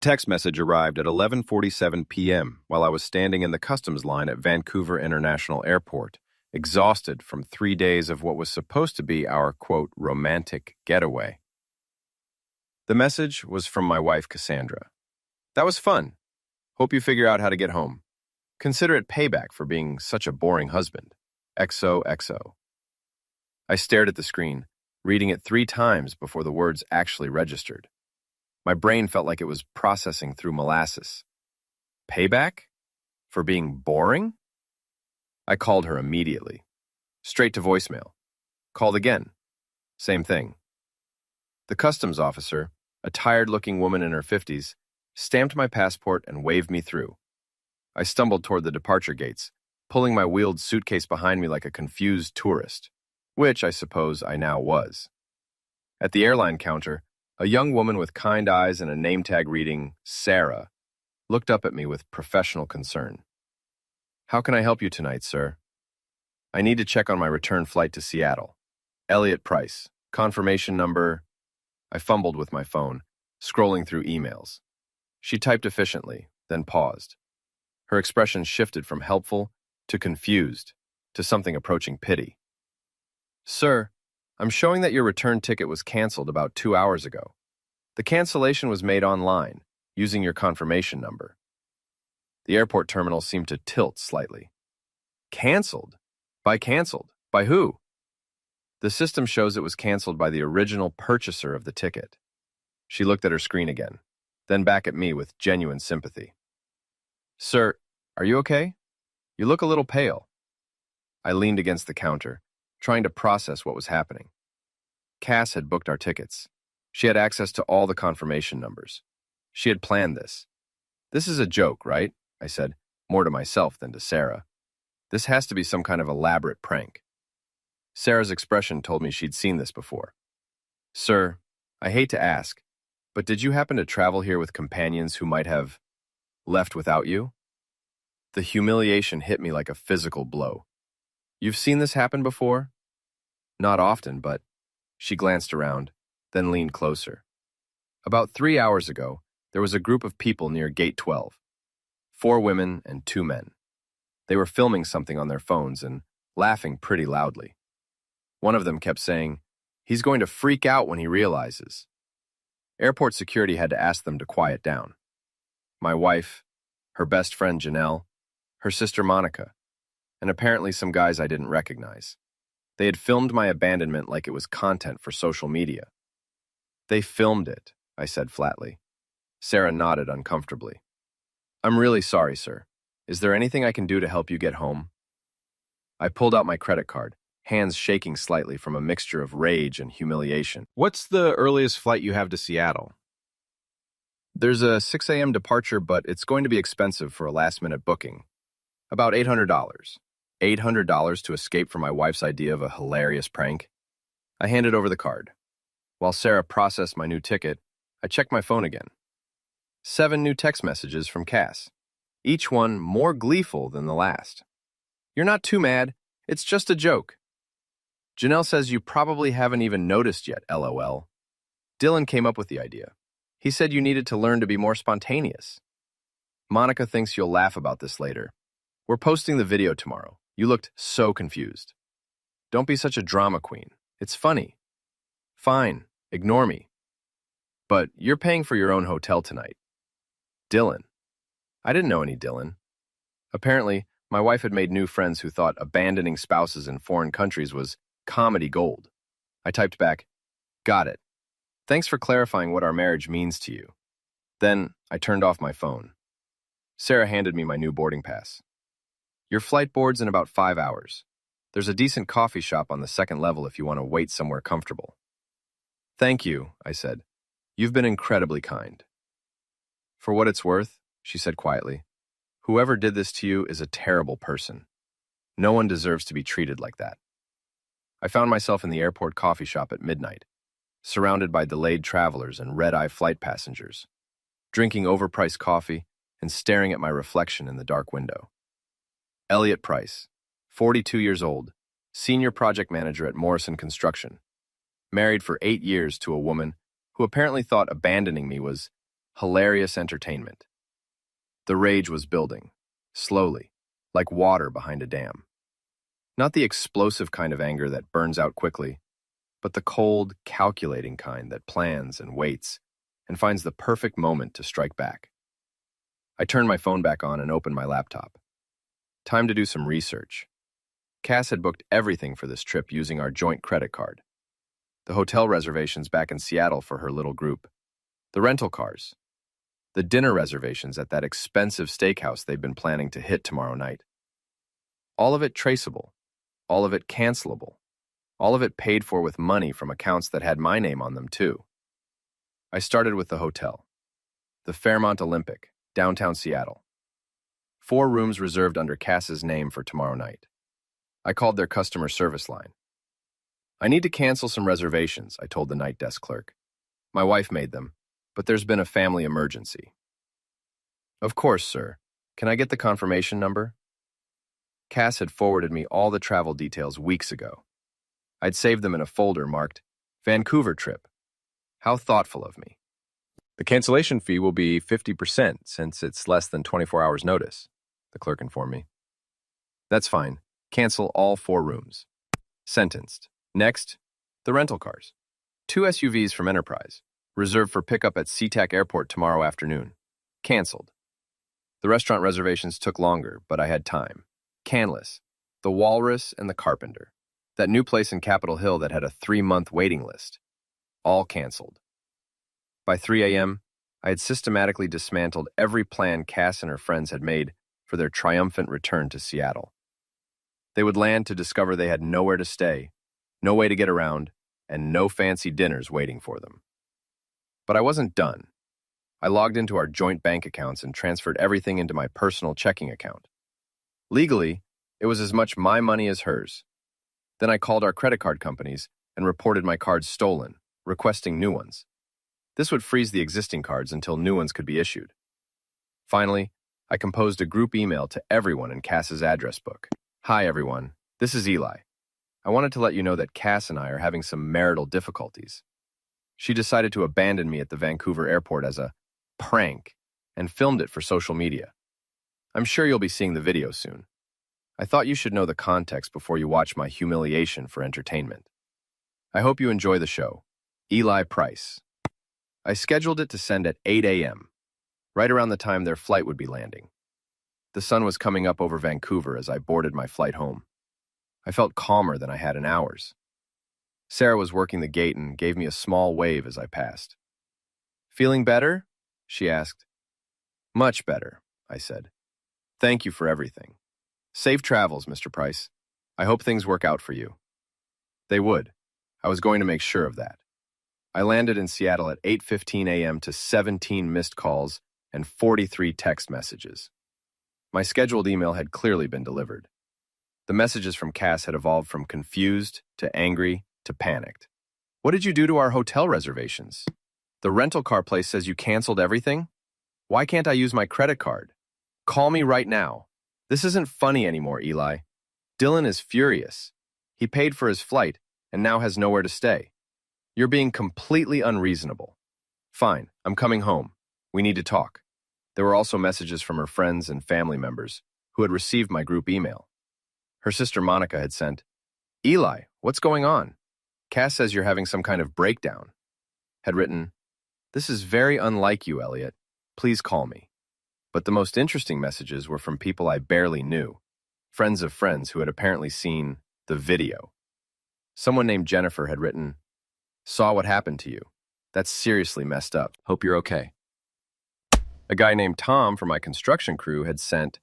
Text message arrived at 11:47 p.m. while I was standing in the customs line at Vancouver International Airport, exhausted from 3 days of what was supposed to be our, quote, romantic getaway. The message was from my wife, Cassandra. That was fun. Hope you figure out how to get home. Consider it payback for being such a boring husband. XOXO. I stared at the screen, reading it 3 times before the words actually registered. My brain felt like it was processing through molasses. Payback? For being boring? I called her immediately. Straight to voicemail. Called again. Same thing. The customs officer, a tired-looking woman in her 50s, stamped my passport and waved me through. I stumbled toward the departure gates, pulling my wheeled suitcase behind me like a confused tourist, which I suppose I now was. At the airline counter, a young woman with kind eyes and a name tag reading, Sarah, looked up at me with professional concern. How can I help you tonight, sir? I need to check on my return flight to Seattle. Elliot Price. Confirmation number. I fumbled with my phone, scrolling through emails. She typed efficiently, then paused. Her expression shifted from helpful to confused to something approaching pity. Sir, I'm showing that your return ticket was canceled about 2 hours ago. The cancellation was made online, using your confirmation number. The airport terminal seemed to tilt slightly. Canceled? By canceled? By who? The system shows it was canceled by the original purchaser of the ticket. She looked at her screen again, then back at me with genuine sympathy. Sir, are you okay? You look a little pale. I leaned against the counter, trying to process what was happening. Cass had booked our tickets. She had access to all the confirmation numbers. She had planned this. This is a joke, right? I said, more to myself than to Sarah. This has to be some kind of elaborate prank. Sarah's expression told me she'd seen this before. Sir, I hate to ask, but did you happen to travel here with companions who might have left without you? The humiliation hit me like a physical blow. You've seen this happen before? Not often, but she glanced around, then leaned closer. About 3 hours ago, there was a group of people near Gate 12. 4 women and 2 men. They were filming something on their phones and laughing pretty loudly. One of them kept saying, "He's going to freak out when he realizes." Airport security had to ask them to quiet down. My wife, her best friend Janelle, her sister Monica, and apparently some guys I didn't recognize. They had filmed my abandonment like it was content for social media. They filmed it, I said flatly. Sarah nodded uncomfortably. I'm really sorry, sir. Is there anything I can do to help you get home? I pulled out my credit card, hands shaking slightly from a mixture of rage and humiliation. What's the earliest flight you have to Seattle? There's a 6 a.m. departure, but it's going to be expensive for a last-minute booking. About $800. $800 to escape from my wife's idea of a hilarious prank? I handed over the card. While Sarah processed my new ticket, I checked my phone again. 7 new text messages from Cass, each one more gleeful than the last. You're not too mad. It's just a joke. Janelle says you probably haven't even noticed yet, LOL. Dylan came up with the idea. He said you needed to learn to be more spontaneous. Monica thinks you'll laugh about this later. We're posting the video tomorrow. You looked so confused. Don't be such a drama queen. It's funny. Fine, ignore me. But you're paying for your own hotel tonight. Dylan. I didn't know any Dylan. Apparently, my wife had made new friends who thought abandoning spouses in foreign countries was comedy gold. I typed back, got it. Thanks for clarifying what our marriage means to you. Then I turned off my phone. Sarah handed me my new boarding pass. Your flight board's in about 5 hours. There's a decent coffee shop on the 2nd level if you want to wait somewhere comfortable. Thank you, I said. You've been incredibly kind. For what it's worth, she said quietly, whoever did this to you is a terrible person. No one deserves to be treated like that. I found myself in the airport coffee shop at midnight, surrounded by delayed travelers and red-eye flight passengers, drinking overpriced coffee and staring at my reflection in the dark window. Elliot Price, 42 years old, senior project manager at Morrison Construction, married for 8 years to a woman who apparently thought abandoning me was Hilarious entertainment. The rage was building, slowly, like water behind a dam. Not the explosive kind of anger that burns out quickly, but the cold, calculating kind that plans and waits and finds the perfect moment to strike back. I turned my phone back on and opened my laptop. Time to do some research. Cass had booked everything for this trip using our joint credit card. The hotel reservations back in Seattle for her little group. The rental cars. The dinner reservations at that expensive steakhouse they've been planning to hit tomorrow night. All of it traceable. All of it cancelable. All of it paid for with money from accounts that had my name on them, too. I started with the hotel. The Fairmont Olympic, downtown Seattle. 4 rooms reserved under Cass's name for tomorrow night. I called their customer service line. I need to cancel some reservations, I told the night desk clerk. My wife made them, but there's been a family emergency. Of course, sir. Can I get the confirmation number? Cass had forwarded me all the travel details weeks ago. I'd saved them in a folder marked Vancouver trip. How thoughtful of me. The cancellation fee will be 50% since it's less than 24 hours notice, the clerk informed me. That's fine. Cancel all 4 rooms. Sentenced. Next, the rental cars. 2 SUVs from Enterprise, reserved for pickup at SeaTac Airport tomorrow afternoon. Canceled. The restaurant reservations took longer, but I had time. Canlis, the Walrus, and the Carpenter. That new place in Capitol Hill that had a 3-month waiting list. All canceled. By 3 a.m., I had systematically dismantled every plan Cass and her friends had made for their triumphant return to Seattle. They would land to discover they had nowhere to stay, no way to get around, and no fancy dinners waiting for them. But I wasn't done. I logged into our joint bank accounts and transferred everything into my personal checking account. Legally, it was as much my money as hers. Then I called our credit card companies and reported my cards stolen, requesting new ones. This would freeze the existing cards until new ones could be issued. Finally, I composed a group email to everyone in Cass's address book. Hi, everyone. This is Eli. I wanted to let you know that Cass and I are having some marital difficulties. She decided to abandon me at the Vancouver airport as a prank and filmed it for social media. I'm sure you'll be seeing the video soon. I thought you should know the context before you watch my humiliation for entertainment. I hope you enjoy the show. Eli Price. I scheduled it to send at 8 a.m., right around the time their flight would be landing. The sun was coming up over Vancouver as I boarded my flight home. I felt calmer than I had in hours. Sarah was working the gate and gave me a small wave as I passed. Feeling better? She asked. Much better, I said. Thank you for everything. Safe travels, Mr. Price. I hope things work out for you. They would. I was going to make sure of that. I landed in Seattle at 8:15 a.m. to 17 missed calls and 43 text messages. My scheduled email had clearly been delivered. The messages from Cass had evolved from confused to angry to panicked. What did you do to our hotel reservations? The rental car place says you canceled everything? Why can't I use my credit card? Call me right now. This isn't funny anymore, Eli. Dylan is furious. He paid for his flight and now has nowhere to stay. You're being completely unreasonable. Fine, I'm coming home. We need to talk. There were also messages from her friends and family members who had received my group email. Her sister Monica had sent, Eli, what's going on? Cass says you're having some kind of breakdown. Had written, this is very unlike you, Elliot. Please call me. But the most interesting messages were from people I barely knew, friends of friends who had apparently seen the video. Someone named Jennifer had written, saw what happened to you. That's seriously messed up. Hope you're okay. A guy named Tom from my construction crew had sent,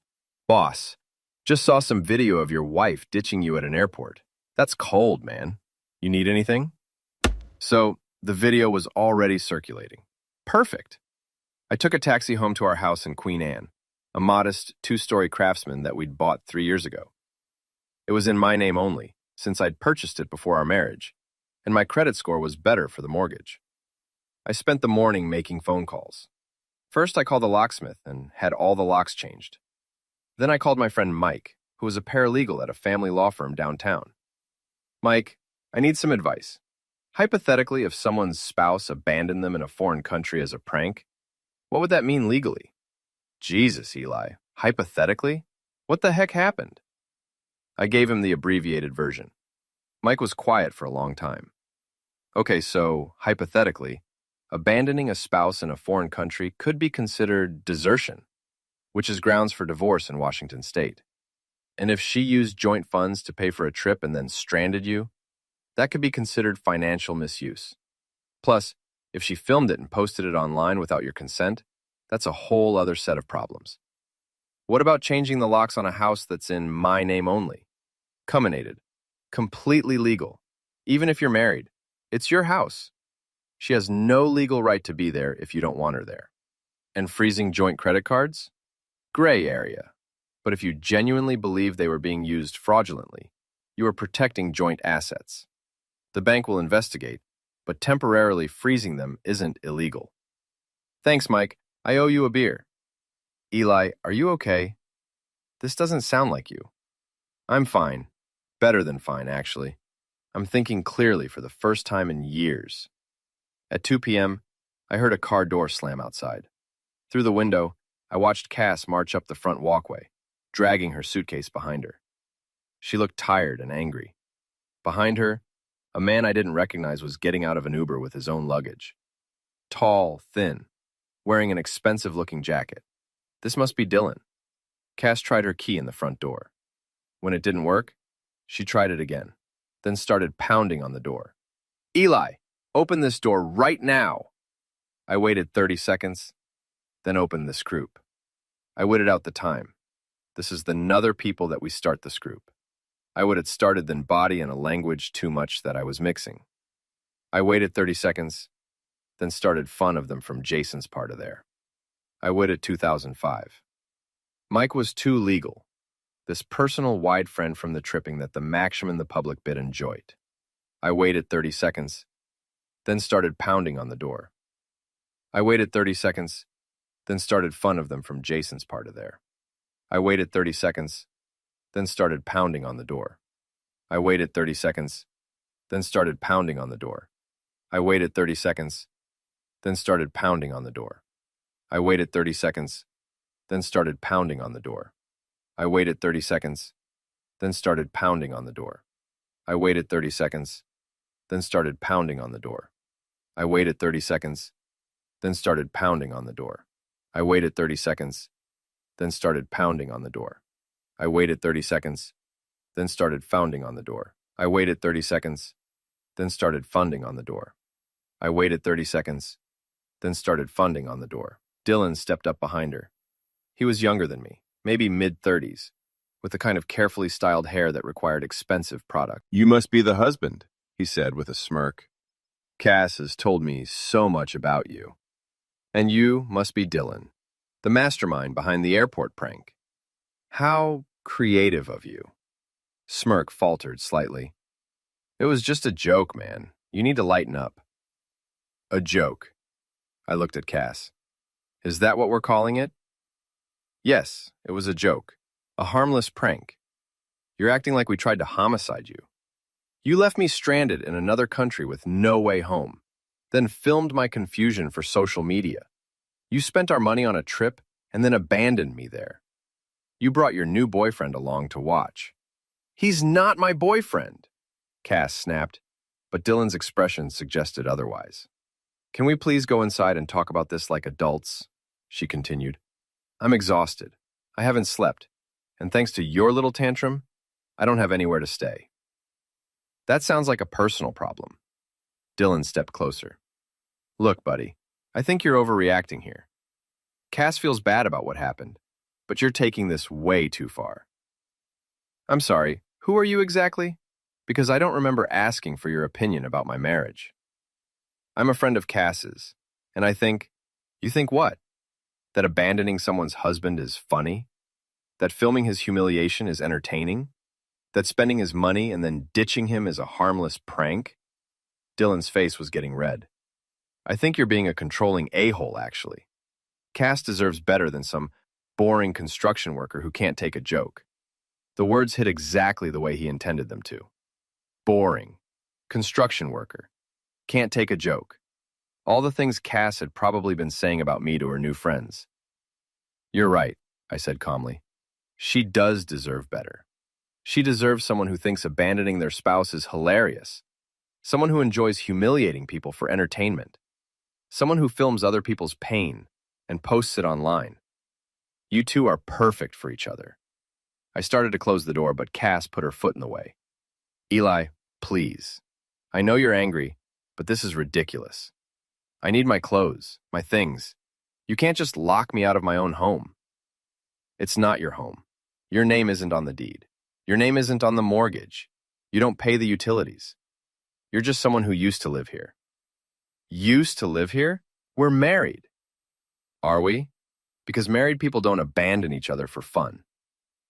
boss, just saw some video of your wife ditching you at an airport. That's cold, man. You need anything? So, the video was already circulating. Perfect. I took a taxi home to our house in Queen Anne, a modest 2-story Craftsman that we'd bought 3 years ago. It was in my name only, since I'd purchased it before our marriage, and my credit score was better for the mortgage. I spent the morning making phone calls. First, I called the locksmith and had all the locks changed. Then I called my friend Mike, who was a paralegal at a family law firm downtown. Mike, I need some advice. Hypothetically, if someone's spouse abandoned them in a foreign country as a prank, What would that mean legally? Jesus, Eli. Hypothetically? What the heck happened? I gave him the abbreviated version. Mike was quiet for a long time. Okay, so, hypothetically, abandoning a spouse in a foreign country could be considered desertion, which is grounds for divorce in Washington state. And if she used joint funds to pay for a trip and then stranded you, that could be considered financial misuse. Plus, if she filmed it and posted it online without your consent, that's a whole other set of problems. What about changing the locks on a house that's in my name only? Cuminated. Completely legal. Even if you're married. It's your house. She has no legal right to be there if you don't want her there. And freezing joint credit cards? Gray area. But if you genuinely believe they were being used fraudulently, you are protecting joint assets. The bank will investigate, but temporarily freezing them isn't illegal. Thanks, Mike. I owe you a beer. Eli, are you okay? This doesn't sound like you. I'm fine. Better than fine, actually. I'm thinking clearly for the first time in years. At 2 p.m., I heard a car door slam outside. Through the window, I watched Cass march up the front walkway, dragging her suitcase behind her. She looked tired and angry. Behind her, a man I didn't recognize was getting out of an Uber with his own luggage. Tall, thin, wearing an expensive-looking jacket. This must be Dylan. Cass tried her key in the front door. When it didn't work, she tried it again, then started pounding on the door. Eli, open this door right now! I waited 30 seconds, then opened this group. I waited out the time. This is the another people that we start this group. I would have started then body and a language too much that I was mixing. I waited 30 seconds, then started fun of them from Jason's part of there. I waited 2005. Mike was too legal. This personal wide friend from the tripping that the maximum in the public bit enjoyed. I waited 30 seconds, then started pounding on the door. I waited 30 seconds, then started fun of them from Jason's part of there. I waited 30 seconds, then started pounding on the door. I waited 30 seconds, then started pounding on the door. I waited 30 seconds, then started pounding on the door. I waited 30 seconds, then started pounding on the door. I waited 30 seconds, then started pounding on the door. I waited 30 seconds, then started pounding on the door. I waited 30 seconds, then started pounding on the door. I waited 30 seconds, then started pounding on the door. I waited 30 seconds, then started pounding on the door. I waited 30 seconds, then started funding on the door. I waited 30 seconds, then started funding on the door. Dylan stepped up behind her. He was younger than me, maybe mid-30s, with the kind of carefully styled hair that required expensive product. You must be the husband, he said with a smirk. Cass has told me so much about you. And you must be Dylan, the mastermind behind the airport prank. How creative of you. Smirk faltered slightly. It was just a joke, man. You need to lighten up. A joke. I looked at Cass. Is that what we're calling it? Yes, it was a joke. A harmless prank. You're acting like we tried to homicide you. You left me stranded in another country with no way home, then filmed my confusion for social media. You spent our money on a trip and then abandoned me there. You brought your new boyfriend along to watch. He's not my boyfriend, Cass snapped, but Dylan's expression suggested otherwise. Can we please go inside and talk about this like adults? She continued. I'm exhausted. I haven't slept, and thanks to your little tantrum, I don't have anywhere to stay. That sounds like a personal problem. Dylan stepped closer. Look, buddy, I think you're overreacting here. Cass feels bad about what happened, but you're taking this way too far. I'm sorry, who are you exactly? Because I don't remember asking for your opinion about my marriage. I'm a friend of Cass's, and I think, you think what? That abandoning someone's husband is funny? That filming his humiliation is entertaining? That spending his money and then ditching him is a harmless prank? Dylan's face was getting red. I think you're being a controlling a-hole, actually. Cass deserves better than some boring construction worker who can't take a joke. The words hit exactly the way he intended them to. Boring. Construction worker. Can't take a joke. All the things Cass had probably been saying about me to her new friends. "You're right," I said calmly. "She does deserve better. She deserves someone who thinks abandoning their spouse is hilarious, someone who enjoys humiliating people for entertainment, someone who films other people's pain and posts it online. You two are perfect for each other." I started to close the door, but Cass put her foot in the way. "Eli, please. I know you're angry, but this is ridiculous. I need my clothes, my things. You can't just lock me out of my own home." "It's not your home. Your name isn't on the deed. Your name isn't on the mortgage. You don't pay the utilities. You're just someone who used to live here." "Used to live here? We're married." "Are we? Because married people don't abandon each other for fun.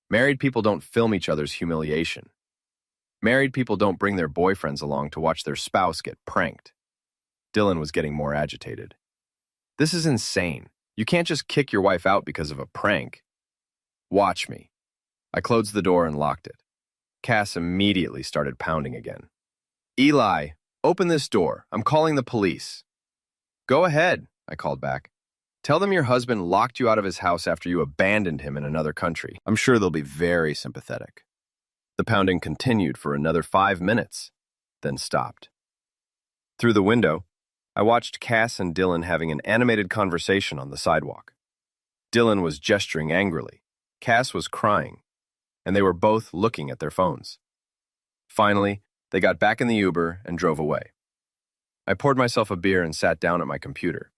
Married people don't film each other's humiliation. Married people don't bring their boyfriends along to watch their spouse get pranked." Dylan was getting more agitated. "This is insane. You can't just kick your wife out because of a prank." "Watch me." I closed the door and locked it. Cass immediately started pounding again. "Eli, open this door. I'm calling the police." "Go ahead," I called back. "Tell them your husband locked you out of his house after you abandoned him in another country. I'm sure they'll be very sympathetic." The pounding continued for another 5 minutes, then stopped. Through the window, I watched Cass and Dylan having an animated conversation on the sidewalk. Dylan was gesturing angrily. Cass was crying, and they were both looking at their phones. Finally, they got back in the Uber and drove away. I poured myself a beer and sat down at my computer.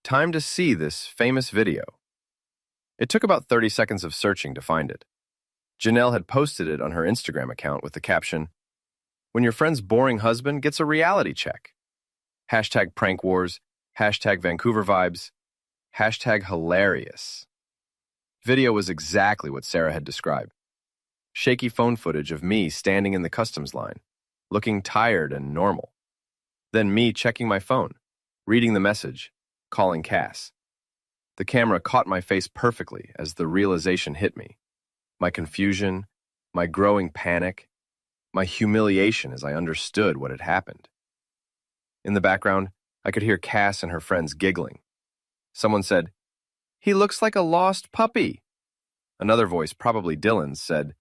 Time to see this famous video. It took about 30 seconds of searching to find it. Janelle had posted it on her Instagram account with the caption, "When your friend's boring husband gets a reality check. Hashtag prank wars, hashtag Vancouver vibes, hashtag hilarious." Video was exactly what Sarah had described. Shaky phone footage of me standing in the customs line, looking tired and normal. Then me checking my phone, reading the message, calling Cass. The camera caught my face perfectly as the realization hit me. My confusion, my growing panic, my humiliation as I understood what had happened. In the background, I could hear Cass and her friends giggling. Someone said, "He looks like a lost puppy." Another voice, probably Dylan's, said,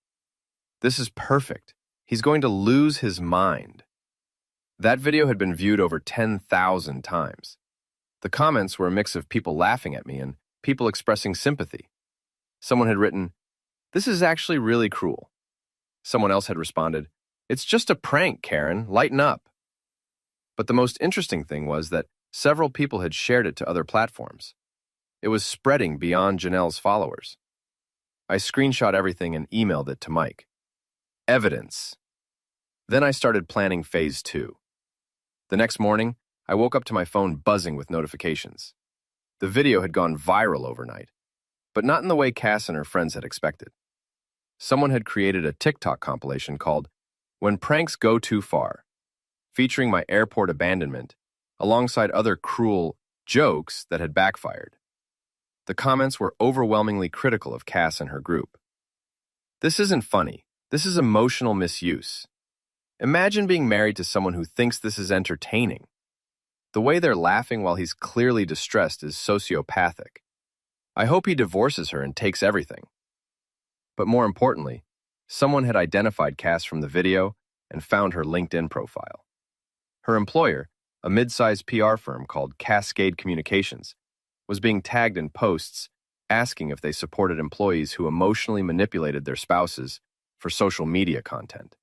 "This is perfect. He's going to lose his mind." That video had been viewed over 10,000 times. The comments were a mix of people laughing at me and people expressing sympathy. Someone had written, "This is actually really cruel." Someone else had responded, "It's just a prank, Karen. Lighten up." But the most interesting thing was that several people had shared it to other platforms. It was spreading beyond Janelle's followers. I screenshot everything and emailed it to Mike. Evidence. Then I started planning phase 2. The next morning, I woke up to my phone buzzing with notifications. The video had gone viral overnight, but not in the way Cass and her friends had expected. Someone had created a TikTok compilation called "When Pranks Go Too Far," featuring my airport abandonment, alongside other cruel jokes that had backfired. The comments were overwhelmingly critical of Cass and her group. "This isn't funny. This is emotional misuse. Imagine being married to someone who thinks this is entertaining. The way they're laughing while he's clearly distressed is sociopathic. I hope he divorces her and takes everything." But more importantly, someone had identified Cass from the video and found her LinkedIn profile. Her employer, a mid-sized PR firm called Cascade Communications, was being tagged in posts asking if they supported employees who emotionally manipulated their spouses for social media content.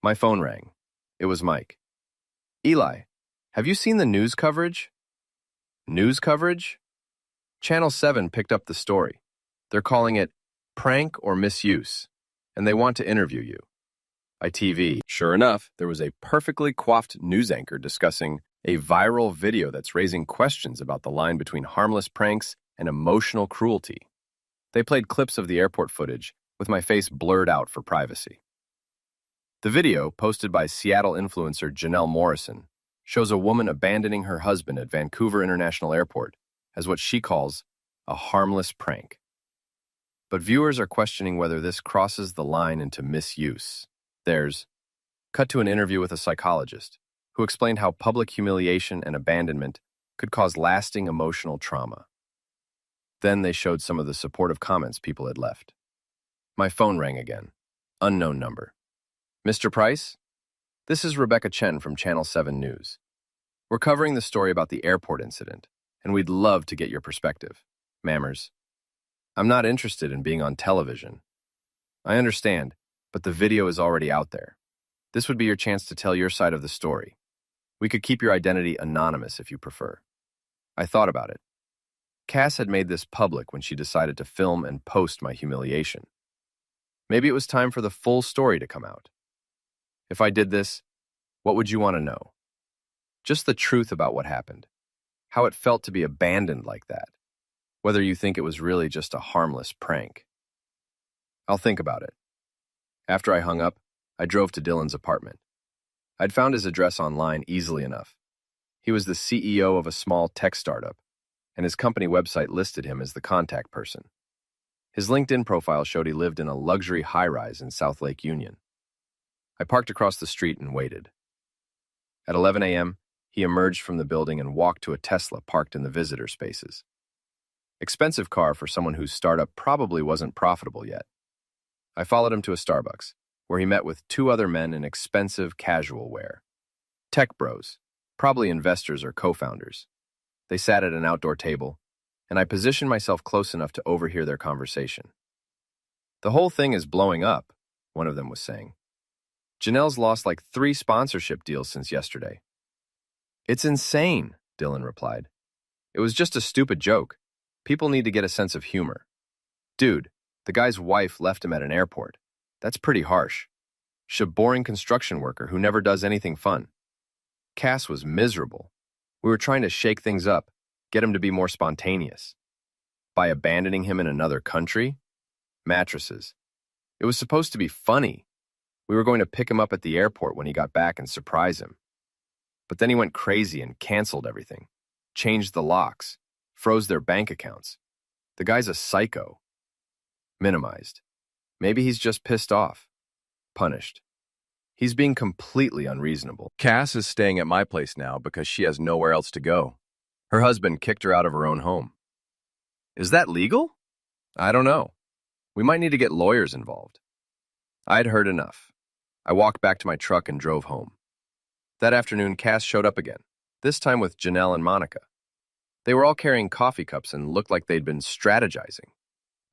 My phone rang. It was Mike. "Eli, have you seen the news coverage?" "News coverage?" Channel 7 picked up the story. They're calling it prank or misuse, and they want to interview you. ITV. Sure enough, there was a perfectly coiffed news anchor discussing a viral video that's raising questions about the line between harmless pranks and emotional cruelty. They played clips of the airport footage with my face blurred out for privacy. The video, posted by Seattle influencer Janelle Morrison, shows a woman abandoning her husband at Vancouver International Airport as what she calls a harmless prank. But viewers are questioning whether this crosses the line into misuse. There's cut to an interview with a psychologist who explained how public humiliation and abandonment could cause lasting emotional trauma. Then they showed some of the supportive comments people had left. My phone rang again. Unknown number. Mr. Price? This is Rebecca Chen from Channel 7 News. We're covering the story about the airport incident, and we'd love to get your perspective. Mammers. I'm not interested in being on television. I understand, but the video is already out there. This would be your chance to tell your side of the story. We could keep your identity anonymous if you prefer. I thought about it. Cass had made this public when she decided to film and post my humiliation. Maybe it was time for the full story to come out. If I did this, what would you want to know? Just the truth about what happened. How it felt to be abandoned like that. Whether you think it was really just a harmless prank. I'll think about it. After I hung up, I drove to Dylan's apartment. I'd found his address online easily enough. He was the CEO of a small tech startup, and his company website listed him as the contact person. His LinkedIn profile showed he lived in a luxury high-rise in South Lake Union. I parked across the street and waited. At 11 a.m., he emerged from the building and walked to a Tesla parked in the visitor spaces. Expensive car for someone whose startup probably wasn't profitable yet. I followed him to a Starbucks, where he met with two other men in expensive casual wear. Tech bros, probably investors or co-founders. They sat at an outdoor table, and I positioned myself close enough to overhear their conversation. The whole thing is blowing up, one of them was saying. Janelle's lost like 3 sponsorship deals since yesterday. It's insane, Dylan replied. It was just a stupid joke. People need to get a sense of humor. Dude, the guy's wife left him at an airport. That's pretty harsh. She's a boring construction worker who never does anything fun. Cass was miserable. We were trying to shake things up, get him to be more spontaneous. By abandoning him in another country? Mattresses. It was supposed to be funny. We were going to pick him up at the airport when he got back and surprise him. But then he went crazy and canceled everything. Changed the locks. Froze their bank accounts. The guy's a psycho. Minimized. Maybe he's just pissed off. Punished. He's being completely unreasonable. Cass is staying at my place now because she has nowhere else to go. Her husband kicked her out of her own home. Is that legal? I don't know. We might need to get lawyers involved. I'd heard enough. I walked back to my truck and drove home. That afternoon, Cass showed up again, this time with Janelle and Monica. They were all carrying coffee cups and looked like they'd been strategizing.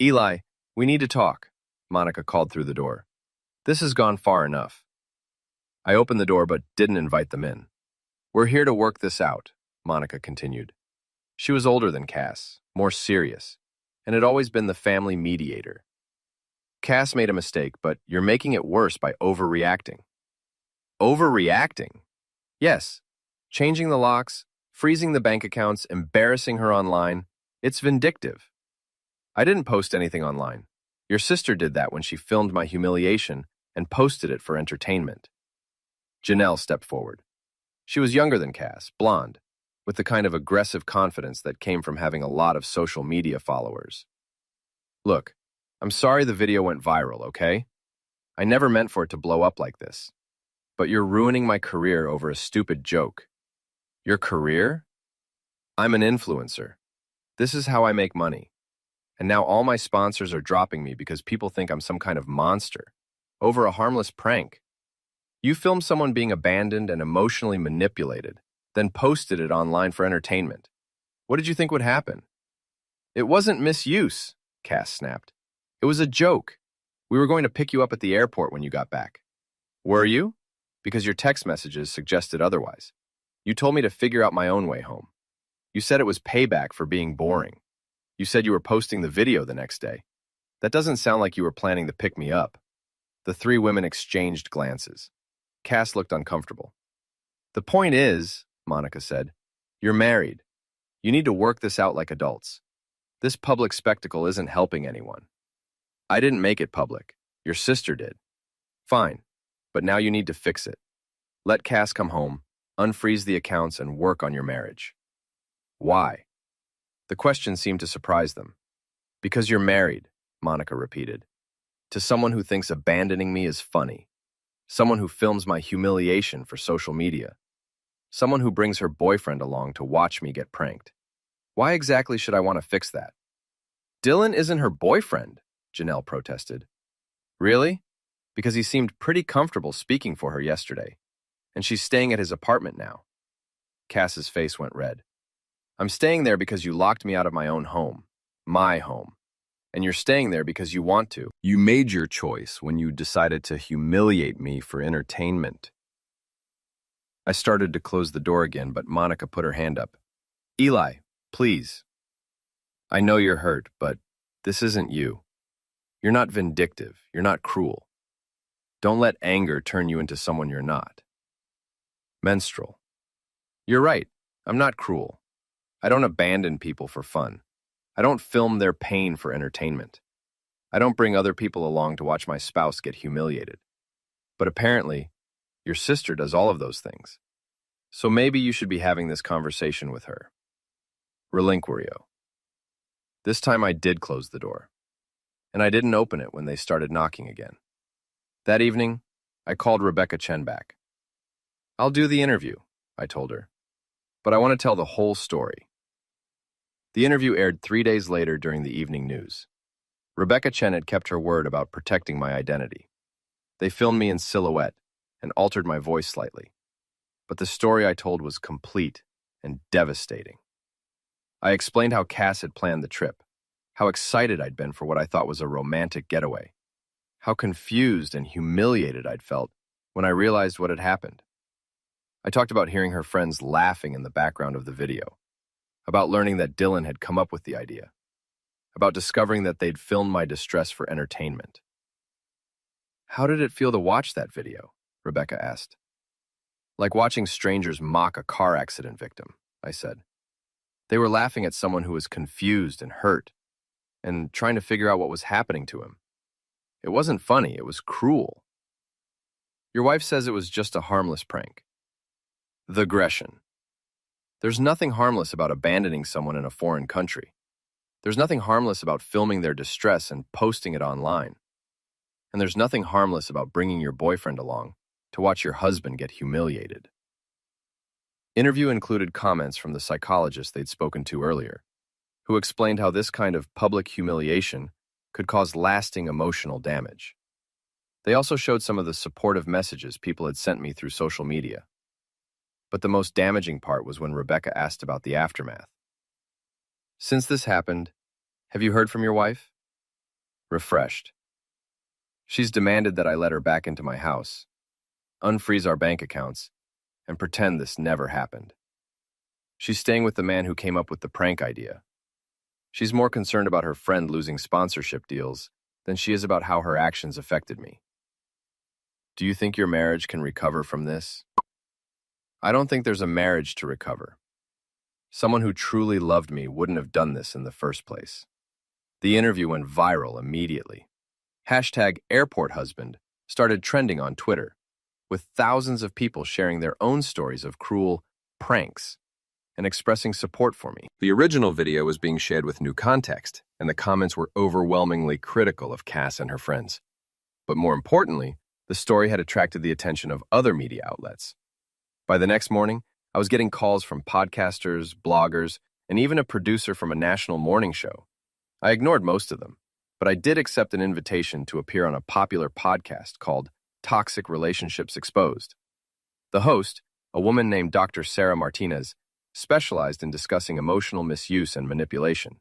Eli, we need to talk, Monica called through the door. This has gone far enough. I opened the door but didn't invite them in. We're here to work this out, Monica continued. She was older than Cass, more serious, and had always been the family mediator. Cass made a mistake, but you're making it worse by overreacting. Overreacting? Yes. Changing the locks, freezing the bank accounts, embarrassing her online. It's vindictive. I didn't post anything online. Your sister did that when she filmed my humiliation and posted it for entertainment. Janelle stepped forward. She was younger than Cass, blonde, with the kind of aggressive confidence that came from having a lot of social media followers. Look, I'm sorry the video went viral, okay? I never meant for it to blow up like this. But you're ruining my career over a stupid joke. Your career? I'm an influencer. This is how I make money. And now all my sponsors are dropping me because people think I'm some kind of monster. Over a harmless prank. You filmed someone being abandoned and emotionally manipulated, then posted it online for entertainment. What did you think would happen? It wasn't misuse, Cass snapped. It was a joke. We were going to pick you up at the airport when you got back. Were you? Because your text messages suggested otherwise. You told me to figure out my own way home. You said it was payback for being boring. You said you were posting the video the next day. That doesn't sound like you were planning to pick me up. The 3 women exchanged glances. Cass looked uncomfortable. The point is, Monica said, you're married. You need to work this out like adults. This public spectacle isn't helping anyone. I didn't make it public. Your sister did. Fine, but now you need to fix it. Let Cass come home, unfreeze the accounts, and work on your marriage. Why? The question seemed to surprise them. Because you're married, Monica repeated. To someone who thinks abandoning me is funny. Someone who films my humiliation for social media. Someone who brings her boyfriend along to watch me get pranked. Why exactly should I want to fix that? Dylan isn't her boyfriend, Janelle protested. Really? Because he seemed pretty comfortable speaking for her yesterday, and she's staying at his apartment now. Cass's face went red. I'm staying there because you locked me out of my own home, my home, and you're staying there because you want to. You made your choice when you decided to humiliate me for entertainment. I started to close the door again, but Monica put her hand up. Eli, please. I know you're hurt, but this isn't you. You're not vindictive. You're not cruel. Don't let anger turn you into someone you're not. Menstrual. You're right. I'm not cruel. I don't abandon people for fun. I don't film their pain for entertainment. I don't bring other people along to watch my spouse get humiliated. But apparently, your sister does all of those things. So maybe you should be having this conversation with her. Relinquirio. This time I did close the door, and I didn't open it when they started knocking again. That evening, I called Rebecca Chen back. I'll do the interview, I told her, but I want to tell the whole story. The interview aired 3 days later during the evening news. Rebecca Chen had kept her word about protecting my identity. They filmed me in silhouette and altered my voice slightly, but the story I told was complete and devastating. I explained how Cass had planned the trip, how excited I'd been for what I thought was a romantic getaway, how confused and humiliated I'd felt when I realized what had happened. I talked about hearing her friends laughing in the background of the video, about learning that Dylan had come up with the idea, about discovering that they'd filmed my distress for entertainment. How did it feel to watch that video? Rebecca asked. Like watching strangers mock a car accident victim, I said. They were laughing at someone who was confused and hurt, and trying to figure out what was happening to him. It wasn't funny, it was cruel. Your wife says it was just a harmless prank. The aggression. There's nothing harmless about abandoning someone in a foreign country. There's nothing harmless about filming their distress and posting it online. And there's nothing harmless about bringing your boyfriend along to watch your husband get humiliated. Interview included comments from the psychologist they'd spoken to earlier, who explained how this kind of public humiliation could cause lasting emotional damage. They also showed some of the supportive messages people had sent me through social media. But the most damaging part was when Rebecca asked about the aftermath. Since this happened, have you heard from your wife? Refreshed. She's demanded that I let her back into my house, unfreeze our bank accounts, and pretend this never happened. She's staying with the man who came up with the prank idea. She's more concerned about her friend losing sponsorship deals than she is about how her actions affected me. Do you think your marriage can recover from this? I don't think there's a marriage to recover. Someone who truly loved me wouldn't have done this in the first place. The interview went viral immediately. #AirportHusband started trending on Twitter, with thousands of people sharing their own stories of cruel pranks and expressing support for me. The original video was being shared with new context, and the comments were overwhelmingly critical of Cass and her friends. But more importantly, the story had attracted the attention of other media outlets. By the next morning, I was getting calls from podcasters, bloggers, and even a producer from a national morning show. I ignored most of them, but I did accept an invitation to appear on a popular podcast called Toxic Relationships Exposed. The host, a woman named Dr. Sarah Martinez, specialized in discussing emotional misuse and manipulation.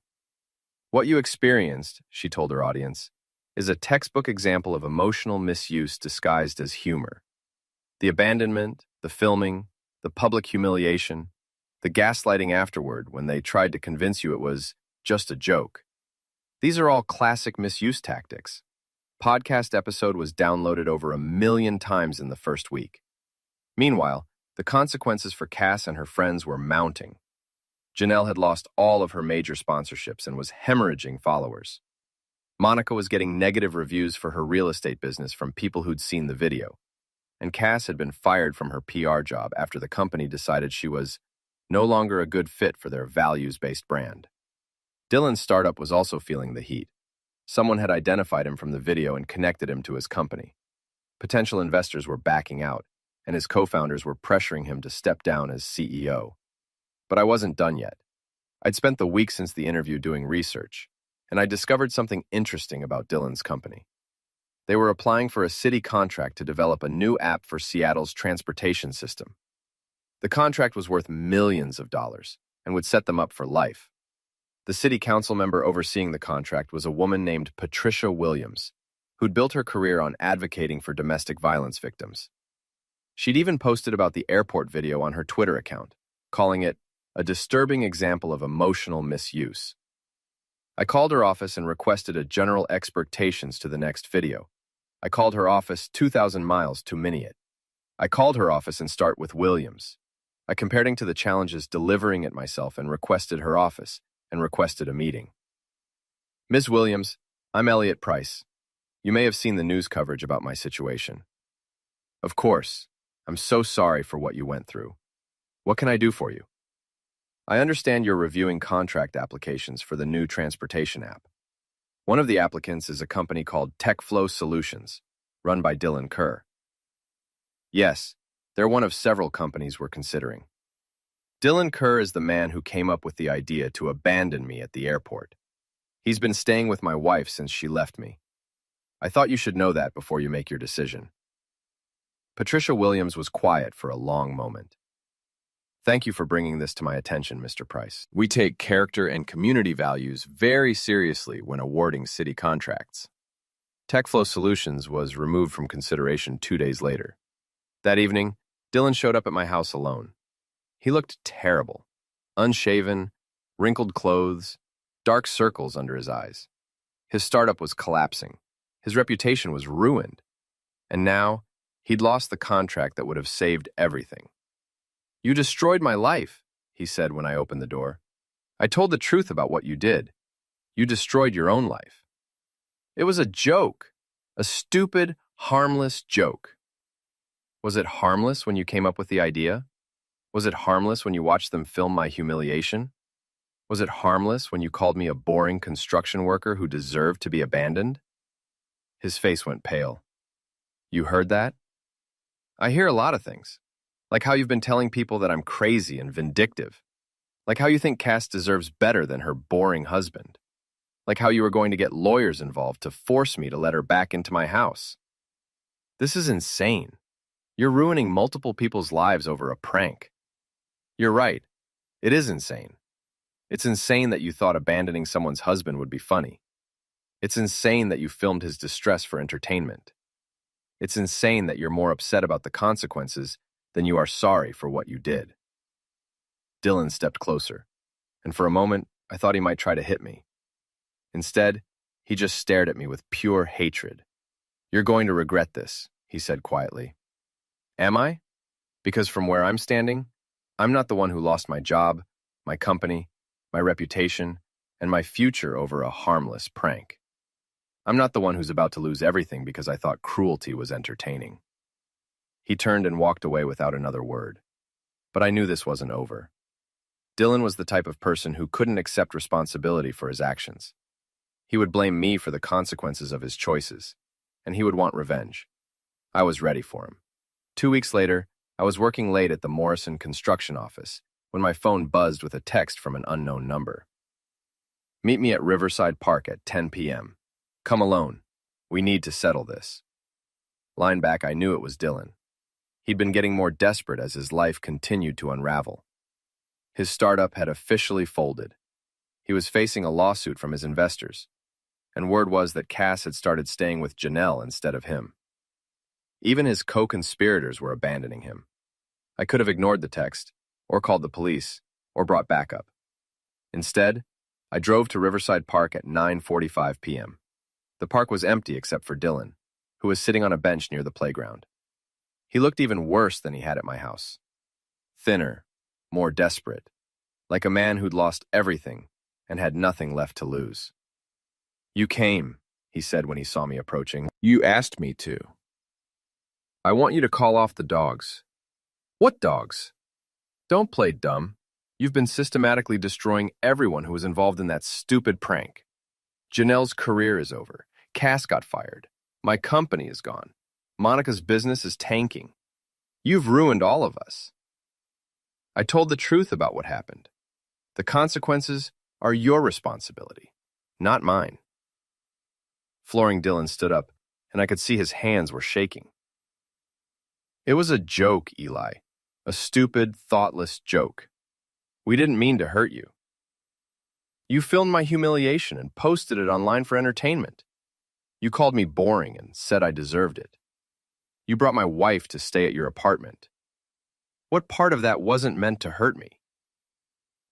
What you experienced, she told her audience, is a textbook example of emotional misuse disguised as humor. The abandonment, the filming, the public humiliation, the gaslighting afterward when they tried to convince you it was just a joke. These are all classic misuse tactics. Podcast episode was downloaded over 1 million times in the first week. Meanwhile, the consequences for Cass and her friends were mounting. Janelle had lost all of her major sponsorships and was hemorrhaging followers. Monica was getting negative reviews for her real estate business from people who'd seen the video. And Cass had been fired from her PR job after the company decided she was no longer a good fit for their values-based brand. Dylan's startup was also feeling the heat. Someone had identified him from the video and connected him to his company. Potential investors were backing out, and his co-founders were pressuring him to step down as CEO. But I wasn't done yet. I'd spent the week since the interview doing research, and I discovered something interesting about Dylan's company. They were applying for a city contract to develop a new app for Seattle's transportation system. The contract was worth millions of dollars and would set them up for life. The city council member overseeing the contract was a woman named Patricia Williams, who'd built her career on advocating for domestic violence victims. She'd even posted about the airport video on her Twitter account, calling it a disturbing example of emotional misuse. I called her office and requested a general expectations to the next video. I called her office 2,000 miles to mini it. I called her office and start with Williams. I compared to the challenges delivering it myself and requested her office and requested a meeting. Ms. Williams, I'm Elliot Price. You may have seen the news coverage about my situation. Of course, I'm so sorry for what you went through. What can I do for you? I understand you're reviewing contract applications for the new transportation app. One of the applicants is a company called TechFlow Solutions, run by Dylan Kerr. Yes, they're one of several companies we're considering. Dylan Kerr is the man who came up with the idea to abandon me at the airport. He's been staying with my wife since she left me. I thought you should know that before you make your decision. Patricia Williams was quiet for a long moment. Thank you for bringing this to my attention, Mr. Price. We take character and community values very seriously when awarding city contracts. TechFlow Solutions was removed from consideration 2 days later. That evening, Dylan showed up at my house alone. He looked terrible. Unshaven, wrinkled clothes, dark circles under his eyes. His startup was collapsing. His reputation was ruined. And now, he'd lost the contract that would have saved everything. You destroyed my life, he said when I opened the door. I told the truth about what you did. You destroyed your own life. It was a joke. A stupid, harmless joke. Was it harmless when you came up with the idea? Was it harmless when you watched them film my humiliation? Was it harmless when you called me a boring construction worker who deserved to be abandoned? His face went pale. You heard that? I hear a lot of things. Like how you've been telling people that I'm crazy and vindictive. Like how you think Cass deserves better than her boring husband. Like how you were going to get lawyers involved to force me to let her back into my house. This is insane. You're ruining multiple people's lives over a prank. You're right. It is insane. It's insane that you thought abandoning someone's husband would be funny. It's insane that you filmed his distress for entertainment. It's insane that you're more upset about the consequences than you are sorry for what you did. Dylan stepped closer, and for a moment, I thought he might try to hit me. Instead, he just stared at me with pure hatred. You're going to regret this, he said quietly. Am I? Because from where I'm standing, I'm not the one who lost my job, my company, my reputation, and my future over a harmless prank. I'm not the one who's about to lose everything because I thought cruelty was entertaining. He turned and walked away without another word. But I knew this wasn't over. Dylan was the type of person who couldn't accept responsibility for his actions. He would blame me for the consequences of his choices, and he would want revenge. I was ready for him. 2 weeks later, I was working late at the Morrison construction office when my phone buzzed with a text from an unknown number. Meet me at Riverside Park at 10 p.m. Come alone. We need to settle this. Line back, I knew it was Dylan. He'd been getting more desperate as his life continued to unravel. His startup had officially folded. He was facing a lawsuit from his investors, and word was that Cass had started staying with Janelle instead of him. Even his co-conspirators were abandoning him. I could have ignored the text, or called the police, or brought backup. Instead, I drove to Riverside Park at 9:45 p.m. The park was empty except for Dylan, who was sitting on a bench near the playground. He looked even worse than he had at my house. Thinner, more desperate, like a man who'd lost everything and had nothing left to lose. You came, he said when he saw me approaching. You asked me to. I want you to call off the dogs. What dogs? Don't play dumb. You've been systematically destroying everyone who was involved in that stupid prank. Janelle's career is over. Cass got fired. My company is gone. Monica's business is tanking. You've ruined all of us. I told the truth about what happened. The consequences are your responsibility, not mine. Flooring Dylan stood up, and I could see his hands were shaking. It was a joke, Eli. A stupid, thoughtless joke. We didn't mean to hurt you. You filmed my humiliation and posted it online for entertainment. You called me boring and said I deserved it. You brought my wife to stay at your apartment. What part of that wasn't meant to hurt me?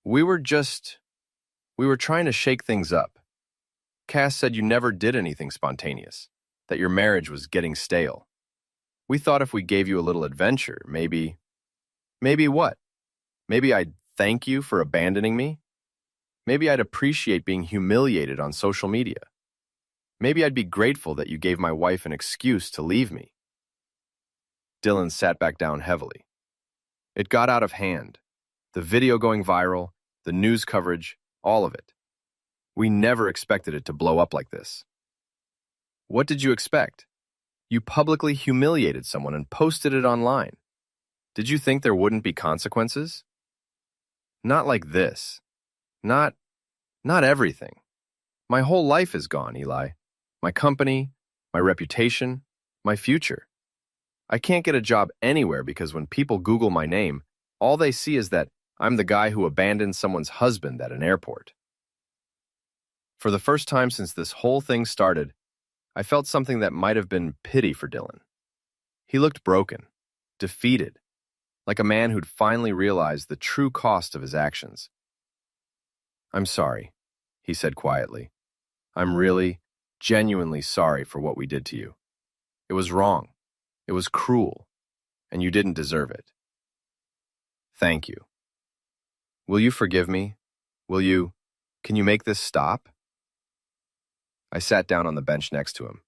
We were trying to shake things up. Cass said you never did anything spontaneous, that your marriage was getting stale. We thought if we gave you a little adventure, maybe what? Maybe I'd thank you for abandoning me? Maybe I'd appreciate being humiliated on social media. Maybe I'd be grateful that you gave my wife an excuse to leave me. Dylan sat back down heavily. It got out of hand. The video going viral, the news coverage, all of it. We never expected it to blow up like this. What did you expect? You publicly humiliated someone and posted it online. Did you think there wouldn't be consequences? Not like this. Not everything. My whole life is gone, Eli. My company, my reputation, my future. I can't get a job anywhere because when people Google my name, all they see is that I'm the guy who abandoned someone's husband at an airport. For the first time since this whole thing started, I felt something that might have been pity for Dylan. He looked broken, defeated, like a man who'd finally realized the true cost of his actions. I'm sorry, he said quietly. I'm really, genuinely sorry for what we did to you. It was wrong. It was cruel, and you didn't deserve it. Thank you. Will you forgive me? Can you make this stop? I sat down on the bench next to him.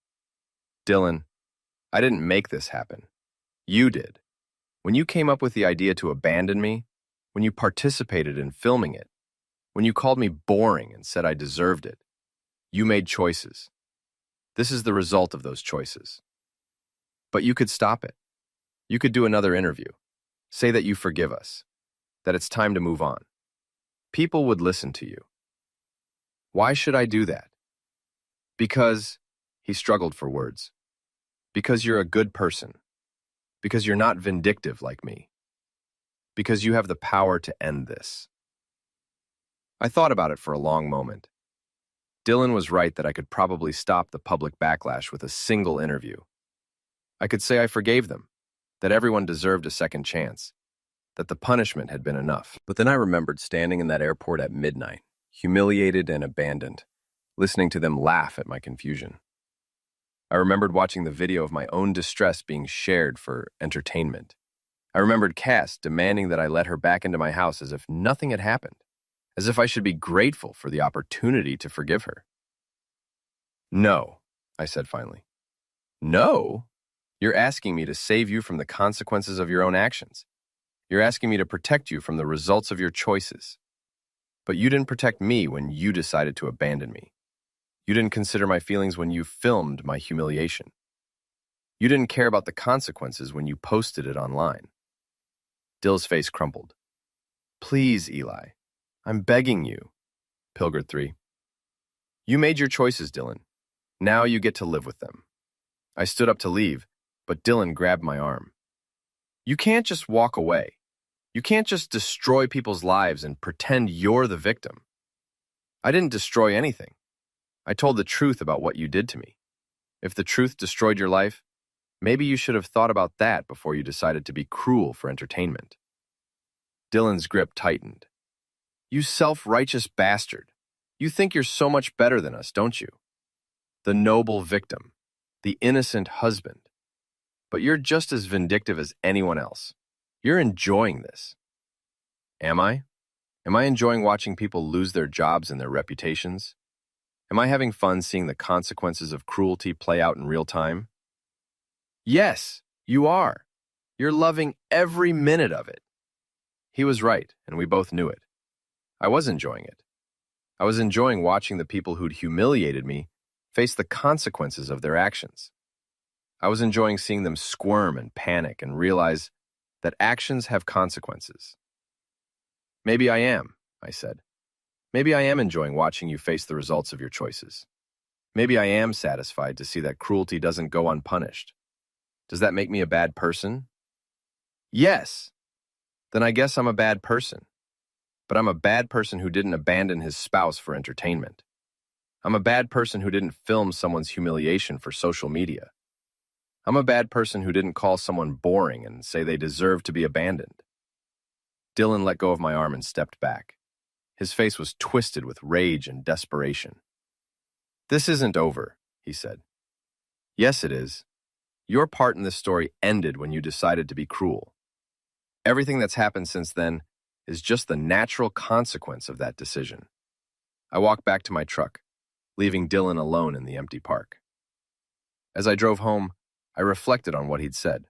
Dylan, I didn't make this happen. You did. When you came up with the idea to abandon me, when you participated in filming it, when you called me boring and said I deserved it, you made choices. This is the result of those choices. But you could stop it. You could do another interview. Say that you forgive us, that it's time to move on. People would listen to you. Why should I do that? Because, he struggled for words, because you're a good person, because you're not vindictive like me, because you have the power to end this. I thought about it for a long moment. Dylan was right that I could probably stop the public backlash with a single interview. I could say I forgave them, that everyone deserved a second chance, that the punishment had been enough. But then I remembered standing in that airport at midnight, humiliated and abandoned, listening to them laugh at my confusion. I remembered watching the video of my own distress being shared for entertainment. I remembered Cass demanding that I let her back into my house as if nothing had happened, as if I should be grateful for the opportunity to forgive her. No, I said finally. No? You're asking me to save you from the consequences of your own actions. You're asking me to protect you from the results of your choices. But you didn't protect me when you decided to abandon me. You didn't consider my feelings when you filmed my humiliation. You didn't care about the consequences when you posted it online. Dill's face crumpled. Please, Eli. I'm begging you. Pilgrim 3. You made your choices, Dylan. Now you get to live with them. I stood up to leave, but Dylan grabbed my arm. You can't just walk away. You can't just destroy people's lives and pretend you're the victim. I didn't destroy anything. I told the truth about what you did to me. If the truth destroyed your life, maybe you should have thought about that before you decided to be cruel for entertainment. Dylan's grip tightened. You self-righteous bastard. You think you're so much better than us, don't you? The noble victim, the innocent husband. But you're just as vindictive as anyone else. You're enjoying this. Am I? Am I enjoying watching people lose their jobs and their reputations? Am I having fun seeing the consequences of cruelty play out in real time? Yes, you are. You're loving every minute of it. He was right, and we both knew it. I was enjoying it. I was enjoying watching the people who'd humiliated me face the consequences of their actions. I was enjoying seeing them squirm and panic and realize that actions have consequences. Maybe I am, I said. Maybe I am enjoying watching you face the results of your choices. Maybe I am satisfied to see that cruelty doesn't go unpunished. Does that make me a bad person? Yes. Then I guess I'm a bad person. But I'm a bad person who didn't abandon his spouse for entertainment. I'm a bad person who didn't film someone's humiliation for social media. I'm a bad person who didn't call someone boring and say they deserve to be abandoned. Dylan let go of my arm and stepped back. His face was twisted with rage and desperation. This isn't over, he said. Yes, it is. Your part in this story ended when you decided to be cruel. Everything that's happened since then is just the natural consequence of that decision. I walked back to my truck, leaving Dylan alone in the empty park. As I drove home, I reflected on what he'd said.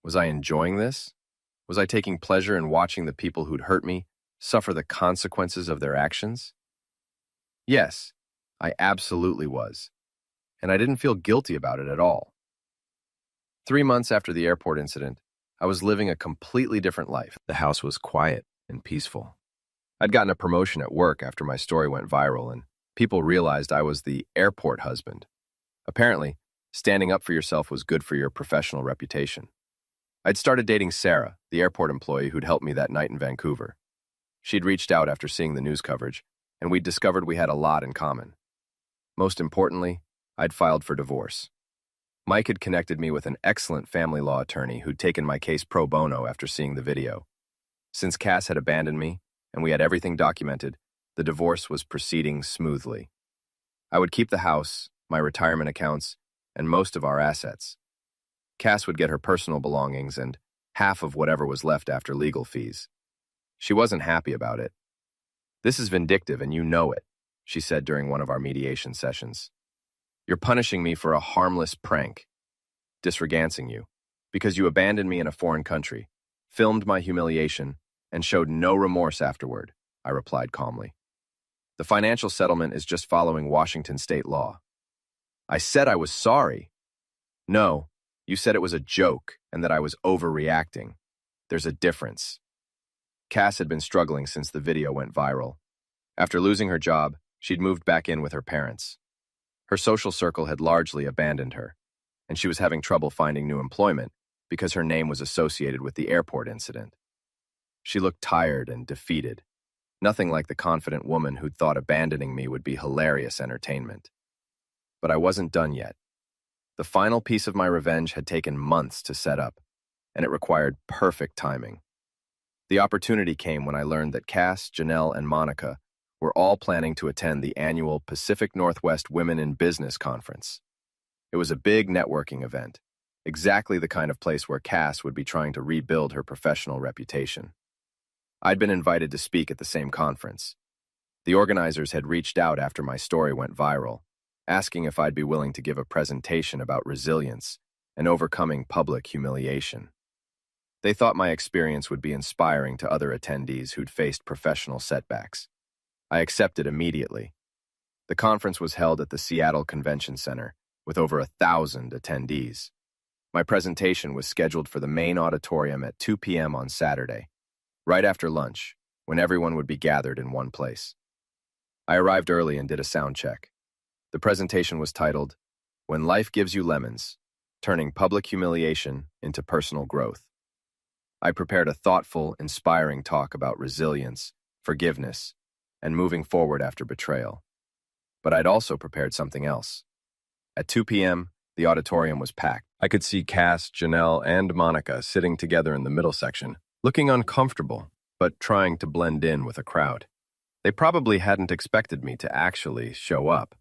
Was I enjoying this? Was I taking pleasure in watching the people who'd hurt me suffer the consequences of their actions? Yes, I absolutely was. And I didn't feel guilty about it at all. 3 months after the airport incident, I was living a completely different life. The house was quiet and peaceful. I'd gotten a promotion at work after my story went viral, and people realized I was the airport husband. Apparently, standing up for yourself was good for your professional reputation. I'd started dating Sarah, the airport employee who'd helped me that night in Vancouver. She'd reached out after seeing the news coverage, and we'd discovered we had a lot in common. Most importantly, I'd filed for divorce. Mike had connected me with an excellent family law attorney who'd taken my case pro bono after seeing the video. Since Cass had abandoned me, and we had everything documented, the divorce was proceeding smoothly. I would keep the house, my retirement accounts, and most of our assets. Cass would get her personal belongings and half of whatever was left after legal fees. She wasn't happy about it. This is vindictive and you know it, she said during one of our mediation sessions. You're punishing me for a harmless prank, disregancing you, because you abandoned me in a foreign country, filmed my humiliation, and showed no remorse afterward, I replied calmly. The financial settlement is just following Washington state law. I said I was sorry. No, you said it was a joke and that I was overreacting. There's a difference. Cass had been struggling since the video went viral. After losing her job, she'd moved back in with her parents. Her social circle had largely abandoned her, and she was having trouble finding new employment because her name was associated with the airport incident. She looked tired and defeated, nothing like the confident woman who'd thought abandoning me would be hilarious entertainment. But I wasn't done yet. The final piece of my revenge had taken months to set up, and it required perfect timing. The opportunity came when I learned that Cass, Janelle, and Monica were all planning to attend the annual Pacific Northwest Women in Business Conference. It was a big networking event, exactly the kind of place where Cass would be trying to rebuild her professional reputation. I'd been invited to speak at the same conference. The organizers had reached out after my story went viral, asking if I'd be willing to give a presentation about resilience and overcoming public humiliation. They thought my experience would be inspiring to other attendees who'd faced professional setbacks. I accepted immediately. The conference was held at the Seattle Convention Center with over 1,000 attendees. My presentation was scheduled for the main auditorium at 2 p.m. on Saturday, right after lunch, when everyone would be gathered in one place. I arrived early and did a sound check. The presentation was titled, When Life Gives You Lemons, Turning Public Humiliation into Personal Growth. I prepared a thoughtful, inspiring talk about resilience, forgiveness, and moving forward after betrayal. But I'd also prepared something else. At 2 p.m., the auditorium was packed. I could see Cass, Janelle, and Monica sitting together in the middle section, looking uncomfortable, but trying to blend in with a crowd. They probably hadn't expected me to actually show up.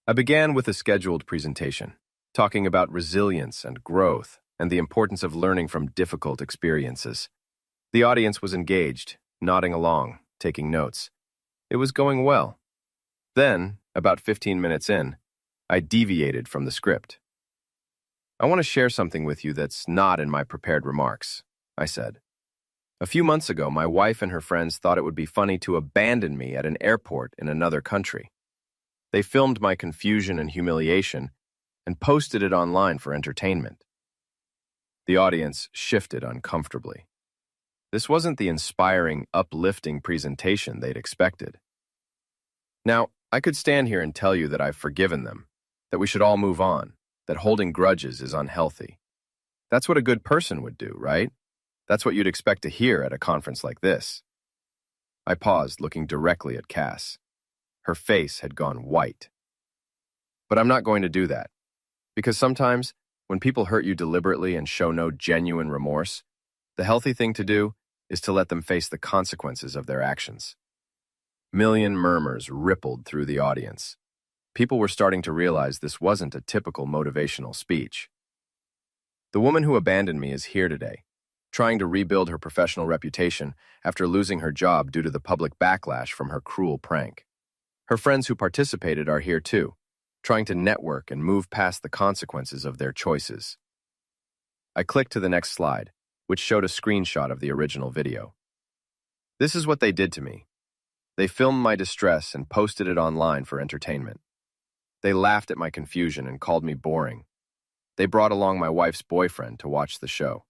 I began with a scheduled presentation, talking about resilience and growth and the importance of learning from difficult experiences. The audience was engaged, nodding along, taking notes. It was going well. Then, about 15 minutes in, I deviated from the script. I want to share something with you that's not in my prepared remarks, I said. A few months ago, my wife and her friends thought it would be funny to abandon me at an airport in another country. They filmed my confusion and humiliation and posted it online for entertainment. The audience shifted uncomfortably. This wasn't the inspiring, uplifting presentation they'd expected. Now, I could stand here and tell you that I've forgiven them, that we should all move on, that holding grudges is unhealthy. That's what a good person would do, right? That's what you'd expect to hear at a conference like this. I paused, looking directly at Cass. Her face had gone white. But I'm not going to do that, because sometimes, when people hurt you deliberately and show no genuine remorse, the healthy thing to do is to let them face the consequences of their actions. Million murmurs rippled through the audience. People were starting to realize this wasn't a typical motivational speech. The woman who abandoned me is here today, trying to rebuild her professional reputation after losing her job due to the public backlash from her cruel prank. Her friends who participated are here too, trying to network and move past the consequences of their choices. I clicked to the next slide, which showed a screenshot of the original video. This is what they did to me. They filmed my distress and posted it online for entertainment. They laughed at my confusion and called me boring. They brought along my wife's boyfriend to watch the show.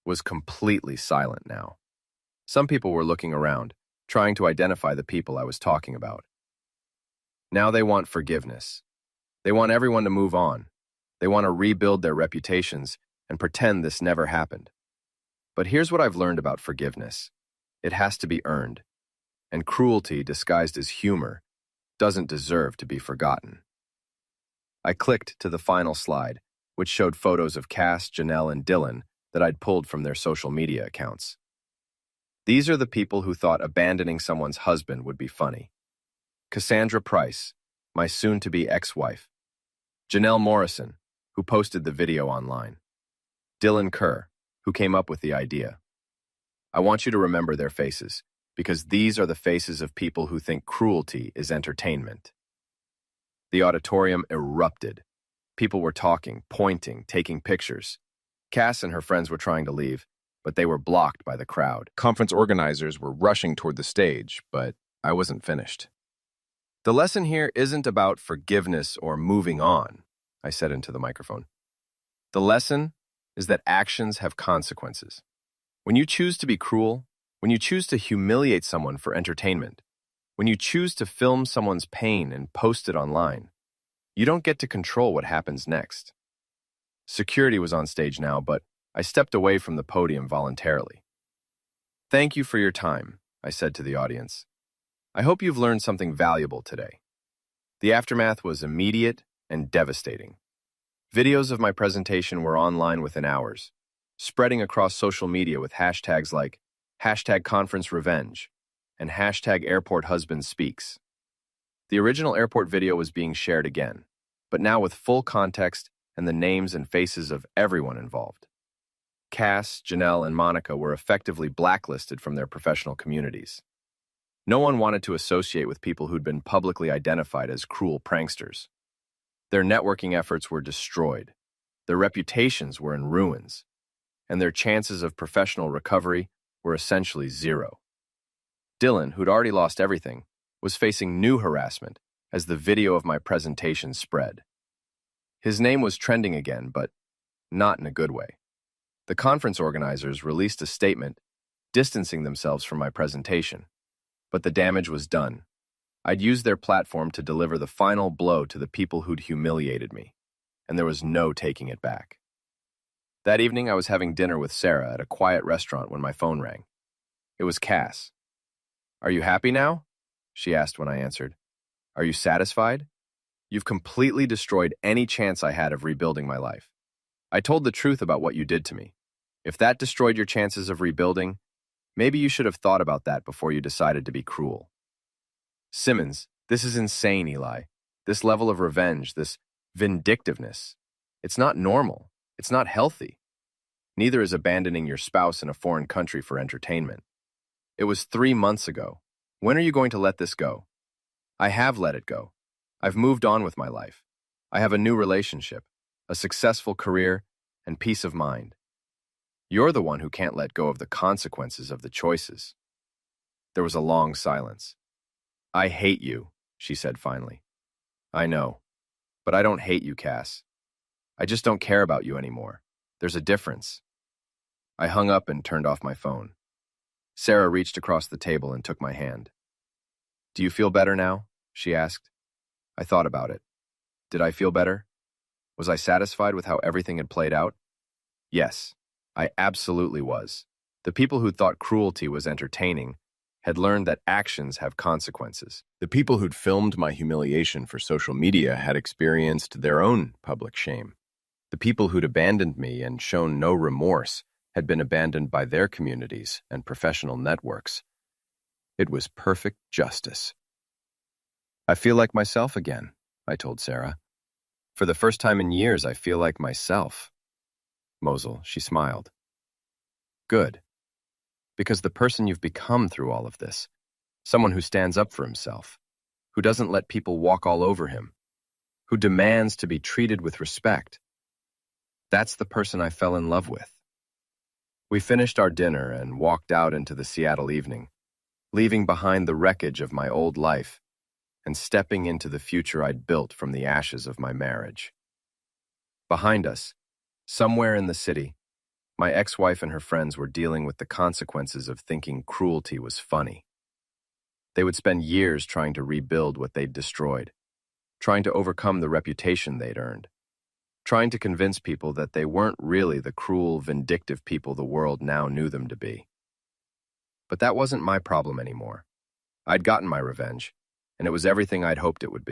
Was completely silent now. Some people were looking around, trying to identify the people I was talking about. Now they want forgiveness. They want everyone to move on. They want to rebuild their reputations and pretend this never happened. But here's what I've learned about forgiveness. It has to be earned. And cruelty disguised as humor doesn't deserve to be forgotten. I clicked to the final slide, which showed photos of Cass, Janelle, and Dylan that I'd pulled from their social media accounts. These are the people who thought abandoning someone's husband would be funny. Cassandra Price, my soon-to-be ex-wife. Janelle Morrison, who posted the video online. Dylan Kerr, who came up with the idea. I want you to remember their faces, because these are the faces of people who think cruelty is entertainment. The auditorium erupted. People were talking, pointing, taking pictures. Cass and her friends were trying to leave, but they were blocked by the crowd. Conference organizers were rushing toward the stage, but I wasn't finished. The lesson here isn't about forgiveness or moving on, I said into the microphone. The lesson is that actions have consequences. When you choose to be cruel, when you choose to humiliate someone for entertainment, when you choose to film someone's pain and post it online, you don't get to control what happens next. Security was on stage now, but I stepped away from the podium voluntarily. Thank you for your time, I said to the audience. I hope you've learned something valuable today. The aftermath was immediate and devastating. Videos of my presentation were online within hours, spreading across social media with hashtags like #ConferenceRevenge and #AirportHusbandSpeaks. The original airport video was being shared again, but now with full context and the names and faces of everyone involved. Cass, Janelle, and Monica were effectively blacklisted from their professional communities. No one wanted to associate with people who'd been publicly identified as cruel pranksters. Their networking efforts were destroyed, their reputations were in ruins, and their chances of professional recovery were essentially zero. Dylan, who'd already lost everything, was facing new harassment as the video of my presentation spread. His name was trending again, but not in a good way. The conference organizers released a statement distancing themselves from my presentation, but the damage was done. I'd used their platform to deliver the final blow to the people who'd humiliated me, and there was no taking it back. That evening, I was having dinner with Sarah at a quiet restaurant when my phone rang. It was Cass. "Are you happy now?" she asked when I answered. "Are you satisfied? You've completely destroyed any chance I had of rebuilding my life. I told the truth about what you did to me. If that destroyed your chances of rebuilding, maybe you should have thought about that before you decided to be cruel." Simmons, this is insane, Eli. This level of revenge, this vindictiveness. It's not normal. It's not healthy. Neither is abandoning your spouse in a foreign country for entertainment. It was 3 months ago. When are you going to let this go? I have let it go. I've moved on with my life. I have a new relationship, a successful career, and peace of mind. You're the one who can't let go of the consequences of the choices. There was a long silence. "I hate you," she said finally. "I know, but I don't hate you, Cass. I just don't care about you anymore. There's a difference. I hung up and turned off my phone. Sarah reached across the table and took my hand. "Do you feel better now?" she asked. I thought about it. Did I feel better? Was I satisfied with how everything had played out? Yes, I absolutely was. The people who thought cruelty was entertaining had learned that actions have consequences. The people who'd filmed my humiliation for social media had experienced their own public shame. The people who'd abandoned me and shown no remorse had been abandoned by their communities and professional networks. It was perfect justice. "I feel like myself again," I told Sarah. "For the first time in years, I feel like myself." Mosel, she smiled. "Good. Because the person you've become through all of this, someone who stands up for himself, who doesn't let people walk all over him, who demands to be treated with respect, that's the person I fell in love with." We finished our dinner and walked out into the Seattle evening, leaving behind the wreckage of my old life and stepping into the future I'd built from the ashes of my marriage. Behind us, somewhere in the city, my ex-wife and her friends were dealing with the consequences of thinking cruelty was funny. They would spend years trying to rebuild what they'd destroyed, trying to overcome the reputation they'd earned, trying to convince people that they weren't really the cruel, vindictive people the world now knew them to be. But that wasn't my problem anymore. I'd gotten my revenge, and it was everything I'd hoped it would be.